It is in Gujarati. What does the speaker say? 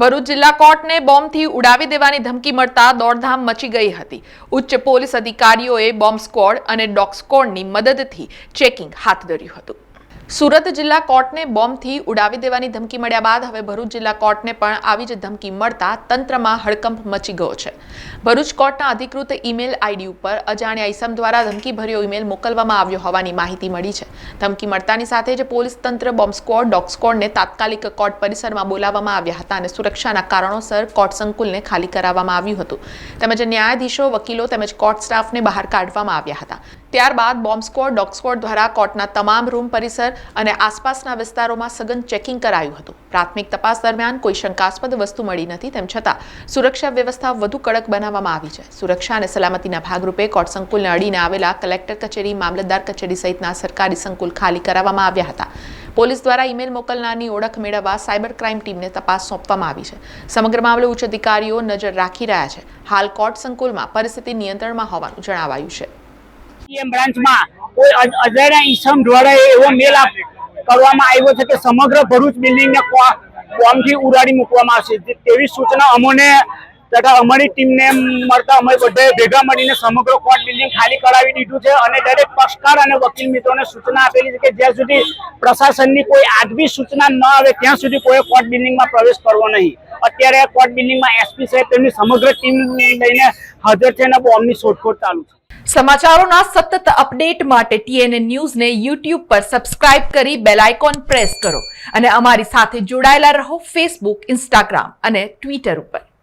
ભરૂચ જિલ્લા કોર્ટને બોમ્બથી ઉડાવી દેવાની ધમકી મળતા દોડધામ મચી ગઈ હતી। ઉચ્ચ પોલીસ અધિકારીઓએ બોમ્બ સ્ક્વોડ અને ડોગ સ્ક્વોડની મદદથી ચેકિંગ હાથ ધર્યું હતું। સુરત જિલ્લા કોર્ટને બોમ્બથી ઉડાવી દેવાની ધમકી મળ્યા બાદ હવે ભરૂચ જિલ્લા કોર્ટને પણ આવી જ ધમકી મળતા તંત્રમાં હડકંપ મચી ગયો છે। ભરૂચ કોર્ટના અધિકૃત ઈમેલ આઈડી ઉપર અજાણ્યા ઈસમ દ્વારા ધમકીભર્યો ઈમેલ મોકલવામાં આવ્યો હોવાની માહિતી મળી છે। ધમકી મળતાની સાથે જ પોલીસ તંત્ર બોમ્બ સ્ક્વોડ ડોગ સ્ક્વોડને તાત્કાલિક કોર્ટ પરિસરમાં બોલાવવામાં આવ્યા હતા અને સુરક્ષાના કારણોસર કોર્ટ સંકુલને ખાલી કરાવવામાં આવ્યું હતું તેમજ ન્યાયાધીશો વકીલો તેમજ કોર્ટ સ્ટાફને બહાર કાઢવામાં આવ્યા હતા। ત્યારબાદ બોમ્બ સ્ક્વોડ ડોગ સ્ક્વોડ દ્વારા કોર્ટના તમામ રૂમ પરિસર અને આસપાસના વિસ્તારોમાં સઘન ચેકિંગ કરાયું હતું। પ્રાથમિક તપાસ દરમિયાન કોઈ શંકાસ્પદ વસ્તુ મળી નથી તેમ છતાં સુરક્ષા વ્યવસ્થા વધુ કડક બનાવવામાં આવી છે। સુરક્ષા અને સલામતીના ભાગરૂપે કોર્ટ સંકુલને અડીને આવેલા કલેક્ટર કચેરી મામલતદાર કચેરી સહિતના સરકારી સંકુલ ખાલી કરાવવામાં આવ્યા હતા। પોલીસ દ્વારા ઈમેલ મોકલનારની ઓળખ મેળવવા સાયબર ક્રાઇમ ટીમને તપાસ સોંપવામાં આવી છે। સમગ્ર મામલે ઉચ્ચ અધિકારીઓ નજર રાખી રહ્યા છે। હાલ કોર્ટ સંકુલમાં પરિસ્થિતિ નિયંત્રણમાં હોવાનું જણાવાયું છે। બ્રાન્ચમાં કોઈ અજાણ્યા ઈસમ દ્વારા એવો મેલ કરવામાં આવ્યો છે કે સમગ્ર ભરૂચ બિલ્ડિંગને બોમ્બથી ઉડાડી મૂકવામાં આવશે તેવી સૂચના અમોને તથા અમારી ટીમને મળતા અમે બધાએ ભેગા મળીને સમગ્ર કોર્ટ બિલ્ડિંગ ખાલી કરાવી દીધું છે અને દરેક પક્ષકાર અને વકીલ મિત્રોને સૂચના આપેલી છે કે જ્યાં સુધી પ્રશાસનની કોઈ આગવી સૂચના ન આવે ત્યાં સુધી કોઈ કોર્ટ બિલ્ડિંગમાં પ્રવેશ કરવો નહીં। અત્યારે કોર્ટ બિલ્ડિંગમાં એસપી સાહેબ તેમની સમગ્ર ટીમ લઈને હાજર છે અને બોમ્બની શોધખોળ ચાલુ છે। સમાચારોના સતત અપડેટ માટે TNN ન્યૂઝને YouTube પર સબસ્ક્રાઇબ કરી બેલ આઇકોન પ્રેસ કરો અને અમારી સાથે જોડાયેલા રહો Facebook, Instagram અને Twitter ઉપર।